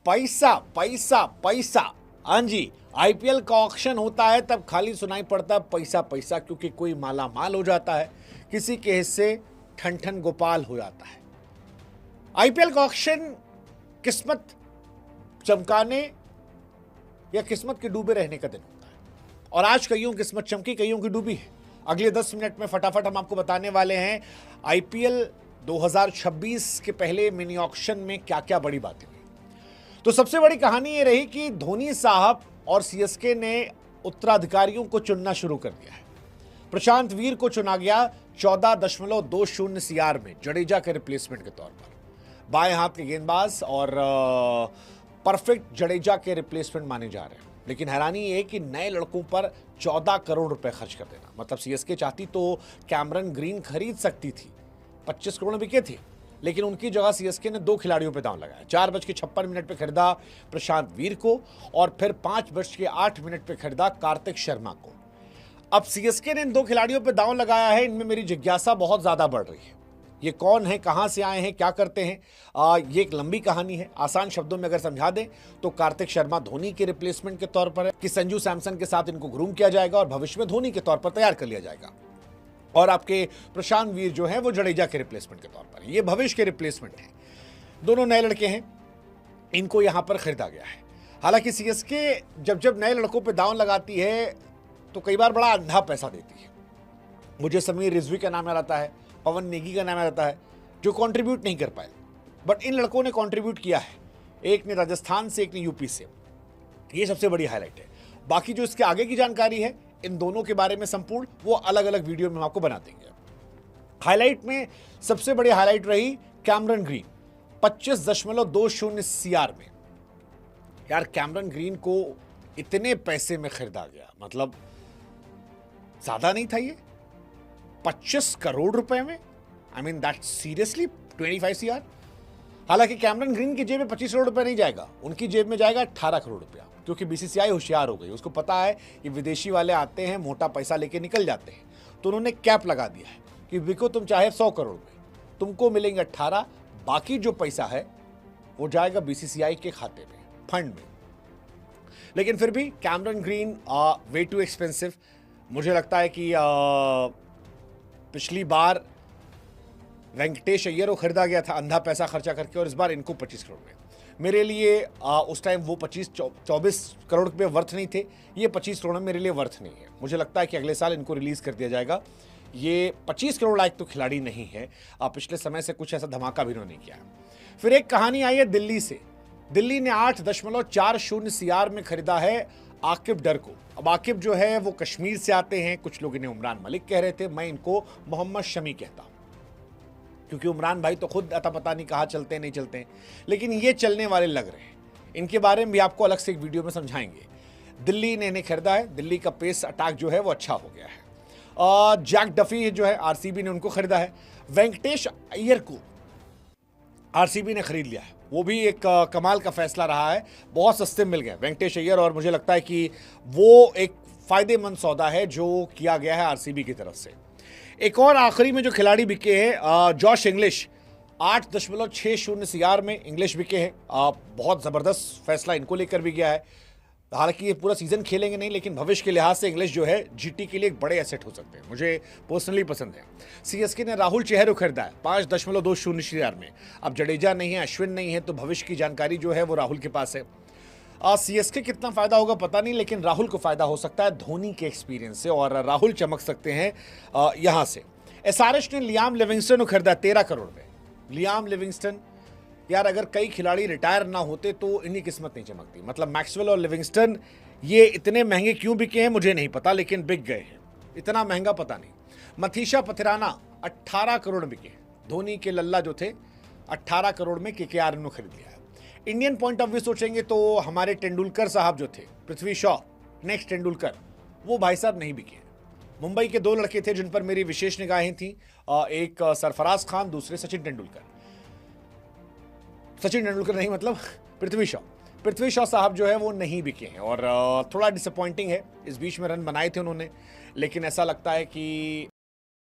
पैसा पैसा पैसा। हाँ जी, आईपीएल का ऑक्शन होता है तब खाली सुनाई पड़ता है पैसा पैसा, क्योंकि कोई माला माल हो जाता है, किसी के हिस्से ठन ठन गोपाल हो जाता है। आईपीएल का ऑक्शन किस्मत चमकाने या किस्मत के डूबे रहने का दिन होता है, और आज कईयों किस्मत चमकी, कईयों की डूबी है। अगले 10 मिनट में फटाफट हम आपको बताने वाले हैं आईपीएल 2026 के पहले मिनी ऑक्शन में क्या क्या बड़ी बातें हुई। तो सबसे बड़ी कहानी ये रही कि धोनी साहब और सीएसके ने उत्तराधिकारियों को चुनना शुरू कर दिया है। प्रशांत वीर को चुना गया 14.20 सीआर में जडेजा के रिप्लेसमेंट के तौर पर। बाएं हाथ के गेंदबाज और परफेक्ट जडेजा के रिप्लेसमेंट माने जा रहे हैं। लेकिन हैरानी ये कि नए लड़कों पर 14 करोड़ रुपए खर्च कर देना, मतलब सीएसके चाहती तो कैमरन ग्रीन खरीद सकती थी, 25 करोड़ बिके थे, लेकिन उनकी जगह सीएसके ने 2 खिलाड़ियों पे दांव लगाया। 4:56 पे खरीदा प्रशांत वीर को और फिर 5:08 पे खरीदा कार्तिक शर्मा को। अब सीएसके ने इन 2 खिलाड़ियों पे दांव लगाया है, इनमें मेरी जिज्ञासा बहुत ज्यादा बढ़ रही है। ये कौन है, कहां से आए हैं, क्या करते हैं, ये एक लंबी कहानी है। आसान शब्दों में अगर समझा दें तो कार्तिक शर्मा धोनी के रिप्लेसमेंट के तौर पर है कि संजू सैमसन के साथ इनको ग्रूम किया जाएगा और भविष्य में धोनी के तौर पर तैयार कर लिया जाएगा। और आपके प्रशांत वीर जो है वो जडेजा के रिप्लेसमेंट के तौर पर है। ये भविष्य के रिप्लेसमेंट है। दोनों नए लड़के हैं, इनको यहां पर खरीदा गया है। हालांकि सीएसके जब जब नए लड़कों पर दांव लगाती है तो कई बार बड़ा अंधा पैसा देती है। मुझे समीर रिजवी का नाम याद आता है, पवन नेगी का नाम आता है, जो कंट्रीब्यूट नहीं कर पाए, बट इन लड़कों ने कंट्रीब्यूट किया है। एक ने राजस्थान से, एक ने यूपी से। ये सबसे बड़ी हाईलाइट है। बाकी जो इसके आगे की जानकारी है इन दोनों के बारे में संपूर्ण, वो अलग अलग वीडियो में हम आपको बना देंगे। हाईलाइट में सबसे बड़ी हाईलाइट रही कैमरन ग्रीन 25.20 सीआर में। यार कैमरन ग्रीन को इतने पैसे में खरीदा गया, मतलब ज्यादा नहीं था ये, 25 करोड़ रुपए में। I mean that seriously 25 CR. हालांकि कैमरन ग्रीन की जेब में 25 करोड़ रुपए नहीं जाएगा, उनकी जेब में जाएगा 18 करोड़ रुपया, क्योंकि बीसीसीआई होशियार हो गई। उसको पता है कि विदेशी वाले आते हैं, मोटा पैसा लेके निकल जाते हैं, तो उन्होंने कैप लगा दिया है कि बिको तुम चाहे 100 करोड़ में, तुमको मिलेंगे 18, बाकी जो पैसा है वो जाएगा बीसीसीआई के खाते में, फंड में। लेकिन फिर भी Cameron green way too expensive. मुझे लगता है कि पिछली बार वेंकटेश अय्यर को खरीदा गया था अंधा पैसा खर्चा करके, और इस बार इनको 25 करोड़ में। मेरे लिए उस टाइम वो 24 करोड़ रुपये वर्थ नहीं थे, ये 25 करोड़ मेरे लिए वर्थ नहीं है। मुझे लगता है कि अगले साल इनको रिलीज कर दिया जाएगा। ये 25 करोड़ लायक तो खिलाड़ी नहीं है। पिछले समय से कुछ ऐसा धमाका भी उन्होंने किया। फिर एक कहानी आई है दिल्ली से। दिल्ली ने 8.40 सीआर में खरीदा है आकिब डर को। अब आकिब जो है वो कश्मीर से आते हैं, कुछ लोग इन्हें उमरान मलिक कह रहे थे, मैं इनको मोहम्मद शमी कहता हूं, क्योंकि उमरान भाई तो खुद अता पता नहीं कहाँ चलते हैं, नहीं चलते हैं, लेकिन ये चलने वाले लग रहे हैं। इनके बारे में भी आपको अलग से एक वीडियो में समझाएंगे। दिल्ली ने इन्हें खरीदा है, दिल्ली का पेस अटैक जो है वो अच्छा हो गया है। जैक डफी जो है आरसीबी ने उनको खरीदा है। वेंकटेश अय्यर को आरसीबी ने खरीद लिया है, वो भी एक कमाल का फैसला रहा है। बहुत सस्ते मिल गए वेंकटेश अय्यर, और मुझे लगता है कि वो एक फायदेमंद सौदा है जो किया गया है आरसीबी की तरफ से। एक और आखिरी में जो खिलाड़ी बिके हैं, जॉश इंग्लिश 8.60 सीआर में इंग्लिश बिके हैं। बहुत ज़बरदस्त फैसला इनको लेकर भी गया है। हालांकि ये पूरा सीजन खेलेंगे नहीं, लेकिन भविष्य के लिहाज से इंग्लिश जो है जीटी के लिए एक बड़े एसेट हो सकते हैं, मुझे पर्सनली पसंद है। सीएसके ने राहुल चेहर को खरीदा है 5.20 सीआर में। अब जडेजा नहीं है, अश्विन नहीं है, तो भविष्य की जानकारी जो है वो राहुल के पास है। सीएसके कितना फायदा होगा पता नहीं, लेकिन राहुल को फायदा हो सकता है धोनी के एक्सपीरियंस से, और राहुल चमक सकते हैं यहां से। एसआरएच ने लियाम लिविंगस्टन को खरीदा 13 करोड़ में। लियाम लिविंगस्टन, यार अगर कई खिलाड़ी रिटायर ना होते तो इनकी किस्मत नहीं चमकती। मतलब मैक्सवेल और लिविंगस्टन ये इतने महंगे क्यों बिके हैं मुझे नहीं पता, लेकिन बिक गए हैं। इतना महंगा पता नहीं। मथीशा पथिराना 18 करोड़ बिके। धोनी के लल्ला जो थे 18 करोड़ में केकेआर ने खरीद लिया है। इंडियन पॉइंट ऑफ व्यू सोचेंगे तो हमारे तेंदुलकर साहब जो थे, पृथ्वी शॉ, नेक्स्ट तेंदुलकर, वो भाई साहब नहीं बिके। मुंबई के 2 लड़के थे जिन पर मेरी विशेष निगाहें थी, एक सरफराज खान, दूसरे सचिन तेंदुलकर। सचिन तेंदुलकर नहीं, मतलब पृथ्वी शॉ। पृथ्वी शॉ साहब जो है वो नहीं बिके हैं, और थोड़ा डिसअपॉइंटिंग है। इस बीच में रन बनाए थे उन्होंने, लेकिन ऐसा लगता है कि